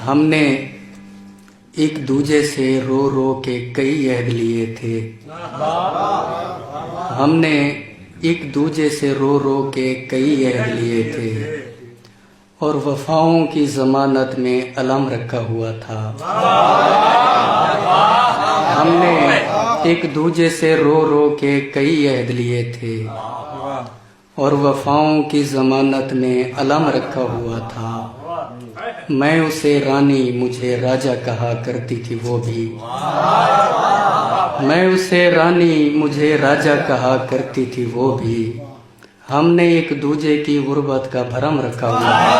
ہم نے ایک دوجے سے رو رو کے کئی عہد لیے تھے. ہم نے ایک دوجے سے رو رو کے کئی عہد لیے تھے اور وفاؤں کی ضمانت میں علم رکھا ہوا تھا. ہم نے ایک دوجے سے رو رو کے کئی عہد لیے تھے اور وفاؤں کی ضمانت میں علم رکھا ہوا تھا. میں اسے رانی مجھے راجا کہا کرتی تھی وہ بھی. میں اسے رانی مجھے راجا کہا کرتی تھی وہ بھی. ہم نے ایک دوجے کی غربت کا بھرم رکھا ہوا ہے.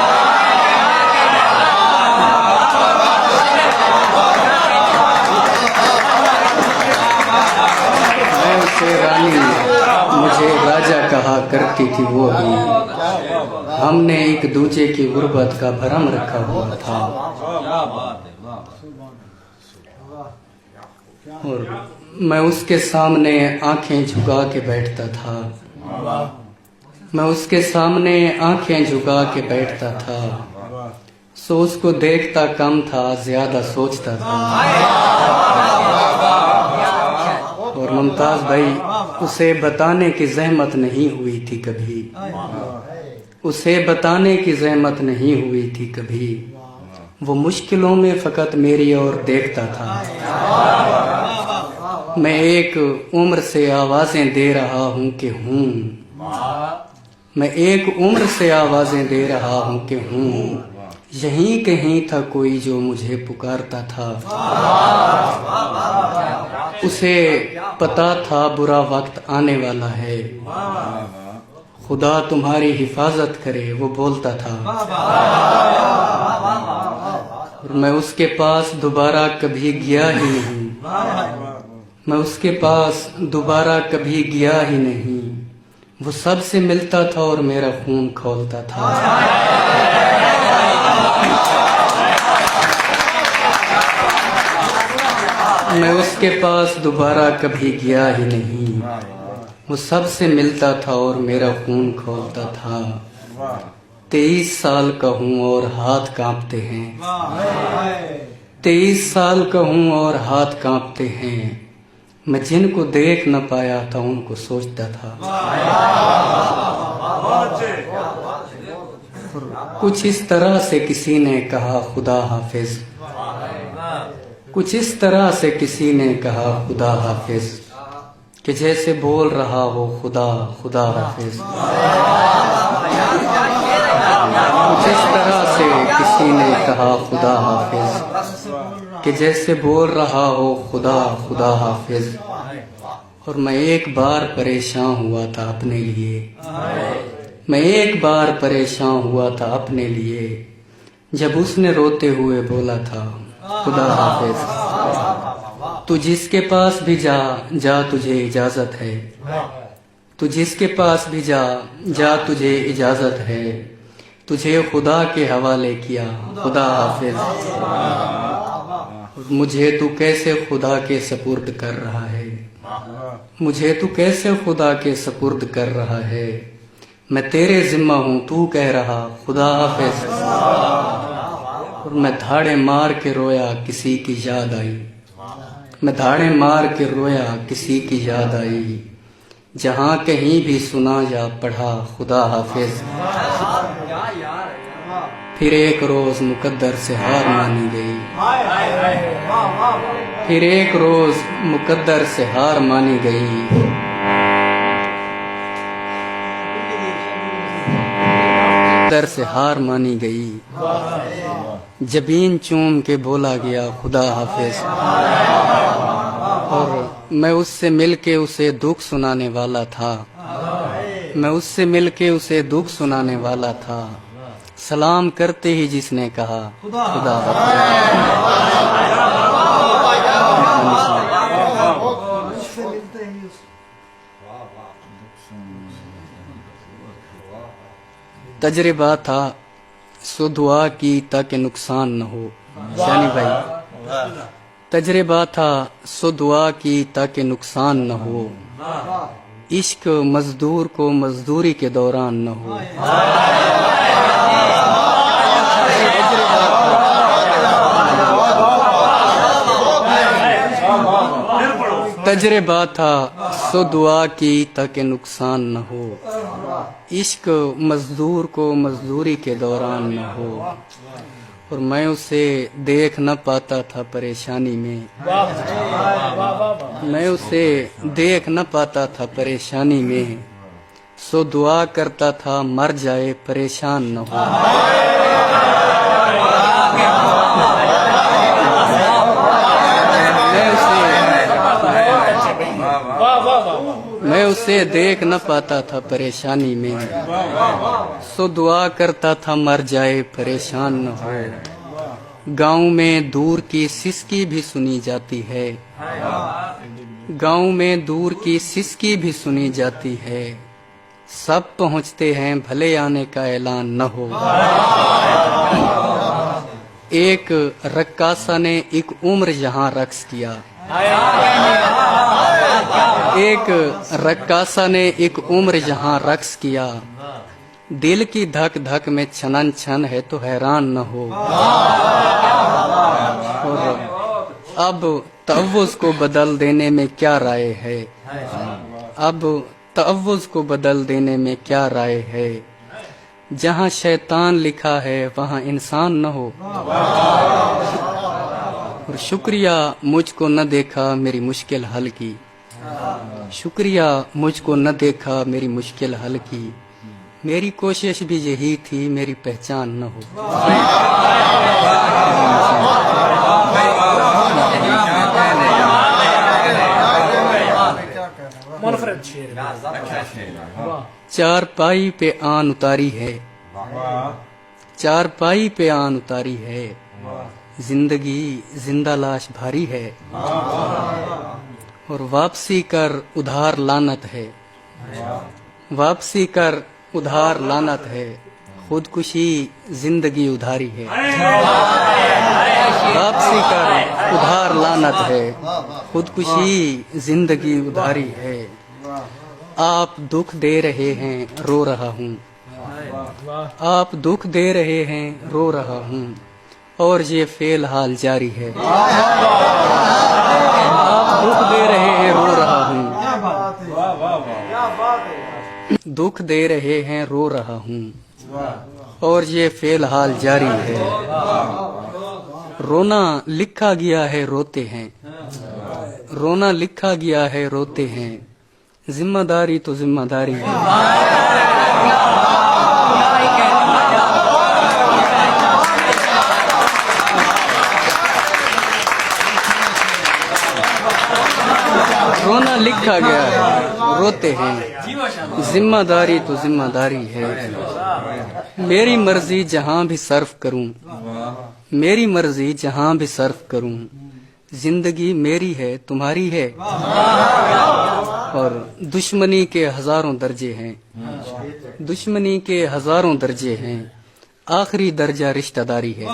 میں اسے رانی مجھے راجا کہا کرتی تھی وہ بھی. ہم نے ایک دوجے کی غربت کا بھرم رکھا ہوا تھا. اور میں اس کے سامنے آنکھیں جھکا کے بیٹھتا تھا. میں اس کے سامنے آنکھیں جھکا کے بیٹھتا تھا. سو اس کو دیکھتا کم تھا زیادہ سوچتا تھا. اور ممتاز بھائی اسے بتانے کی زحمت نہیں ہوئی تھی کبھی. اسے بتانے کی زحمت نہیں ہوئی تھی کبھی. وہ مشکلوں میں فقط میری اور دیکھتا تھا. میں ایک عمر سے آوازیں دے رہا ہوں کہ ہوں. میں ایک عمر سے آوازیں دے رہا ہوں کہ ہوں. یہیں کہیں تھا کوئی جو مجھے پکارتا تھا. اسے پتا تھا برا وقت آنے والا ہے. خدا تمہاری حفاظت کرے وہ بولتا تھا. اور میں اس کے پاس دوبارہ کبھی گیا ہی نہیں. میں اس کے پاس دوبارہ کبھی گیا ہی نہیں. وہ سب سے ملتا تھا اور میرا خون کھولتا تھا. میں اس کے پاس دوبارہ کبھی گیا ہی نہیں. وہ سب سے ملتا تھا اور میرا خون کھولتا تھا. 23 سال کا ہوں اور ہاتھ کانپتے ہیں. 23 سال کا ہوں اور ہاتھ کانپتے ہیں. میں جن کو دیکھ نہ پایا تھا ان کو سوچتا تھا. کچھ اس طرح سے کسی نے کہا خدا حافظ. کچھ اس طرح سے کسی نے کہا خدا حافظ کہ جیسے بول رہا ہو خدا خدا حافظ. کچھ اس طرح سے کسی نے کہا خدا حافظ کہ جیسے بول رہا ہو خدا خدا حافظ. اور میں ایک بار پریشان ہوا تھا اپنے لیے. میں ایک بار پریشان ہوا تھا اپنے لیے جب اس نے روتے ہوئے بولا تھا خدا حافظ. تو جس کے پاس بھی جا جا تجھے اجازت ہے. تو جس کے پاس بھی جا جا تجھے اجازت ہے. تجھے خدا کے حوالے کیا خدا حافظ. مجھے تو کیسے خدا کے سپرد کر رہا ہے. مجھے تو کیسے خدا کے سپرد کر رہا ہے. میں تیرے ذمہ ہوں تو کہہ رہا خدا حافظ. اور میں دھاڑے مار کے رویا کسی کی یاد آئی. میں دھاڑے مار کے رویا کسی کی یاد آئی. جہاں کہیں بھی سنا یا پڑھا خدا حافظ. پھر ایک روز مقدر سے ہار مانی گئی. پھر ایک روز مقدر سے ہار مانی گئی. مقدر سے ہار مانی گئی. جبین چوم کے بولا گیا خدا حافظ. اور میں اس سے مل کے اسے دکھ سنانے والا تھا. میں اس سے مل کے اسے دکھ سنانے والا تھا. سلام کرتے ہی جس نے کہا خدا حافظ. تجربہ تھا سو دعا کی تاکہ نقصان نہ ہو. شانی بھائی تجربہ تھا سو دعا کی تاکہ نقصان نہ ہو. عشق مزدور کو مزدوری کے دوران نہ ہو. تجربہ تھا سو دعا کی تاکہ نقصان نہ ہو، عشق مزدور کو مزدوری کے دوران نہ ہو، اور میں اسے دیکھ نہ پاتا تھا پریشانی میں، میں اسے دیکھ نہ پاتا تھا پریشانی میں، سو دعا کرتا تھا مر جائے پریشان نہ ہو۔ میں اسے دیکھ نہ پاتا تھا پریشانی میں، سو دعا کرتا تھا مر جائے پریشان نہ ہو۔ گاؤں میں دور کی سسکی بھی سنی جاتی ہے، گاؤں میں دور کی سسکی بھی سنی جاتی ہے، سب پہنچتے ہیں بھلے آنے کا اعلان نہ ہو۔ ایک رقاصہ نے ایک عمر یہاں رقص کیا، ایک رقاصہ نے ایک عمر یہاں رقص کیا، دل کی دھک دھک میں چھنن چھن ہے تو حیران نہ ہو۔ اور اب تعوض کو بدل دینے میں کیا رائے ہے، اب تعوض کو بدل دینے میں کیا رائے ہے، جہاں شیطان لکھا ہے وہاں انسان نہ ہو۔ اور شکریہ مجھ کو نہ دیکھا میری مشکل حل کی، شکریہ مجھ کو نہ دیکھا میری مشکل حل کی، میری کوشش بھی یہی تھی میری پہچان نہ ہو۔ چارپائی پہ آن اتاری ہے، چارپائی پہ آن اتاری ہے، زندگی زندہ لاش بھاری ہے، اور واپسی کر ادھار لانت ہے، واپسی کر ادھار لانت ہے، خودکشی زندگی ادھاری ہے، واپسی کر ادھار لانت ہے، خودکشی زندگی ادھاری ہے۔ آپ دکھ دے رہے ہیں رو رہا ہوں، آپ دکھ دے رہے ہیں رو رہا ہوں، اور یہ فی الحال جاری ہے۔ آپ دکھ دے رہے ہیں رو رہا ہوں، دکھ دے رہے ہیں رو رہا ہوں، اور یہ فی الحال جاری ہے۔ رونا لکھا گیا ہے روتے ہیں، رونا لکھا گیا ہے روتے ہیں، ذمہ داری تو ذمہ داری ہے۔ رونا لکھا گیا ہے روتے ہیں، ذمہ داری تو ذمہ داری ہے۔ میری مرضی جہاں بھی صرف کروں، میری مرضی جہاں بھی صرف کروں، زندگی میری ہے تمہاری ہے، اور دشمنی کے ہزاروں درجے ہیں، دشمنی کے ہزاروں درجے ہیں، آخری درجہ رشتہ داری ہے۔